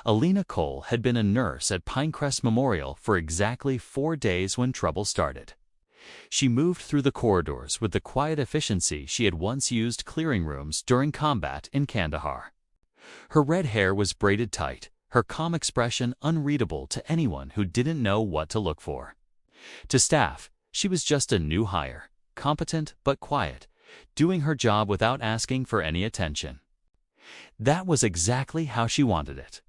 Alina Cole had been a nurse at Pinecrest Memorial for exactly 4 days when trouble started. She moved through the corridors with the quiet efficiency she had once used clearing rooms during combat in Kandahar. Her red hair was braided tight, her calm expression unreadable to anyone who didn't know what to look for. To staff, she was just a new hire, competent but quiet, doing her job without asking for any attention. That was exactly how she wanted it.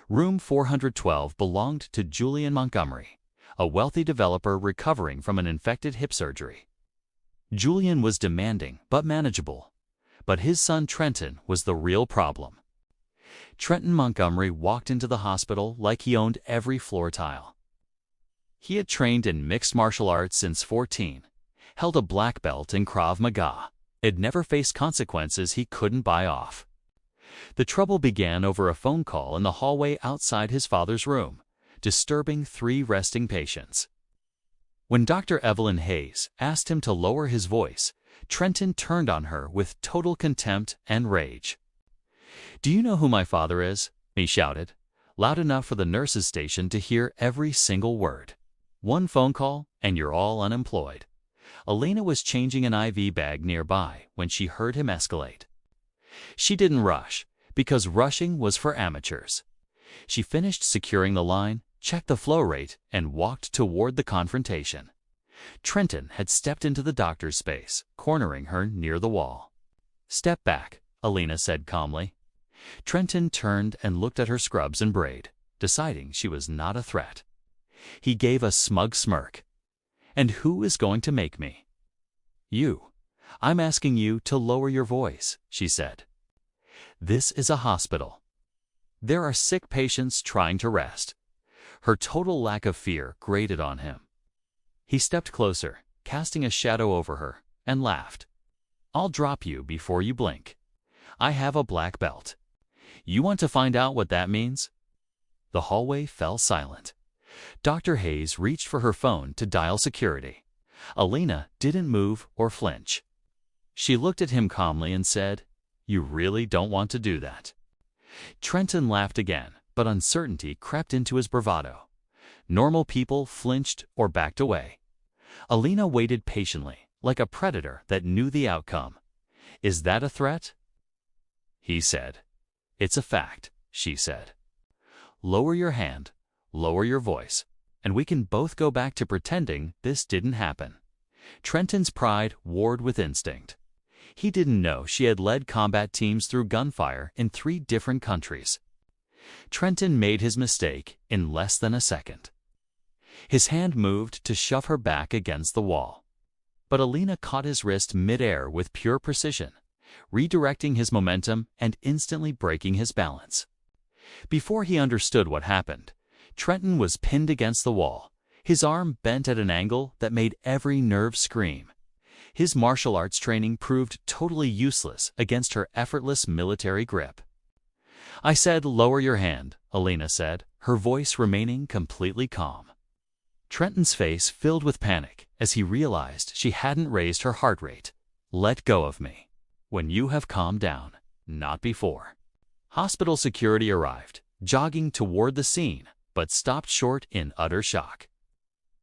Room 412 belonged to Julian Montgomery, a wealthy developer recovering from an infected hip surgery. Julian was demanding but manageable, but his son Trenton was the real problem. Trenton Montgomery walked into the hospital like he owned every floor tile. He had trained in mixed martial arts since 14, held a black belt in Krav Maga, had never faced consequences he couldn't buy off. The trouble began over a phone call in the hallway outside his father's room, disturbing 3 resting patients. When Dr. Evelyn Hayes asked him to lower his voice, Trenton turned on her with total contempt and rage. "Do you know who my father is?" he shouted, loud enough for the nurses' station to hear every single word. "One phone call and you're all unemployed." Alina was changing an IV bag nearby when she heard him escalate. She didn't rush, because rushing was for amateurs. She finished securing the line, checked the flow rate, and walked toward the confrontation. Trenton had stepped into the doctor's space, cornering her near the wall. "Step back," Alina said calmly. Trenton turned and looked at her scrubs and braid, deciding she was not a threat. He gave a smug smirk. "And who is going to make me?" "You. I'm asking you to lower your voice," she said. "This is a hospital. There are sick patients trying to rest." Her total lack of fear grated on him. He stepped closer, casting a shadow over her, and laughed. "I'll drop you before you blink. I have a black belt. You want to find out what that means?" The hallway fell silent. Dr. Hayes reached for her phone to dial security. Alina didn't move or flinch. She looked at him calmly and said, "You really don't want to do that?" Trenton laughed again, but uncertainty crept into his bravado. Normal people flinched or backed away. Alina waited patiently, like a predator that knew the outcome. "Is that a threat?" He said. "It's a fact," she said. "Lower your hand, lower your voice, and we can both go back to pretending this didn't happen." Trenton's pride warred with instinct. He didn't know she had led combat teams through gunfire in 3 different countries. Trenton made his mistake in less than a second. His hand moved to shove her back against the wall. But Alina caught his wrist mid-air with pure precision, redirecting his momentum and instantly breaking his balance. Before he understood what happened, Trenton was pinned against the wall, his arm bent at an angle that made every nerve scream. His martial arts training proved totally useless against her effortless military grip. "I said lower your hand," Alina said, her voice remaining completely calm. Trenton's face filled with panic as he realized she hadn't raised her heart rate. "Let go of me. When you have calmed down, not before." Hospital security arrived, jogging toward the scene, but stopped short in utter shock.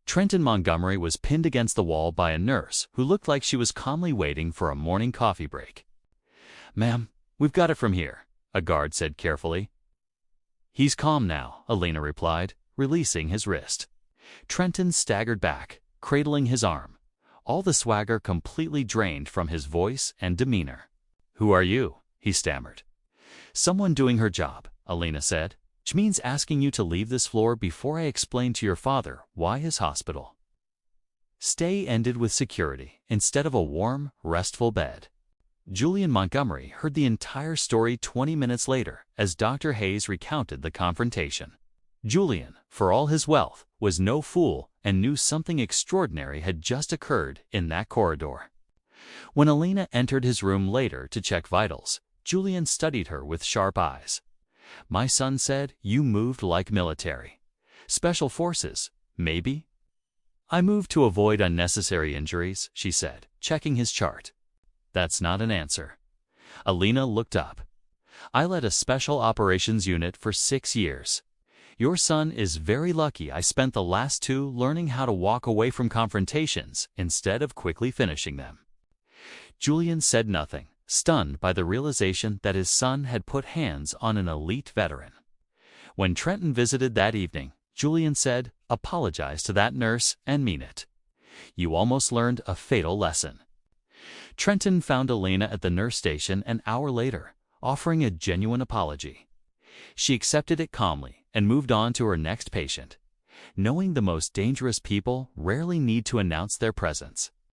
Trenton Montgomery was pinned against the wall by a nurse who looked like she was calmly waiting for a morning coffee break. "Ma'am, we've got it from here," a guard said carefully. "He's calm now," Alina replied, releasing his wrist. Trenton staggered back, cradling his arm, all the swagger completely drained from his voice and demeanor. "Who are you?" he stammered. "Someone doing her job," Alina said, "which means asking you to leave this floor before I explain to your father why his hospital." Stay ended with security instead of a warm, restful bed. Julian Montgomery heard the entire story 20 minutes later as Dr. Hayes recounted the confrontation. Julian, for all his wealth, was no fool and knew something extraordinary had just occurred in that corridor. When Alina entered his room later to check vitals, Julian studied her with sharp eyes. "My son said you moved like military. Special forces, maybe?" "I moved to avoid unnecessary injuries," she said, checking his chart. "That's not an answer." Alina looked up. I led a special operations unit for 6 years. Your son is very lucky I spent the last 2 learning how to walk away from confrontations instead of quickly finishing them." Julian said nothing, stunned by the realization that his son had put hands on an elite veteran. When Trenton visited that evening, Julian said, "Apologize to that nurse and mean it. You almost learned a fatal lesson." Trenton found Elena at the nurse station an hour later, offering a genuine apology. She accepted it calmly and moved on to her next patient. Knowing the most dangerous people rarely need to announce their presence,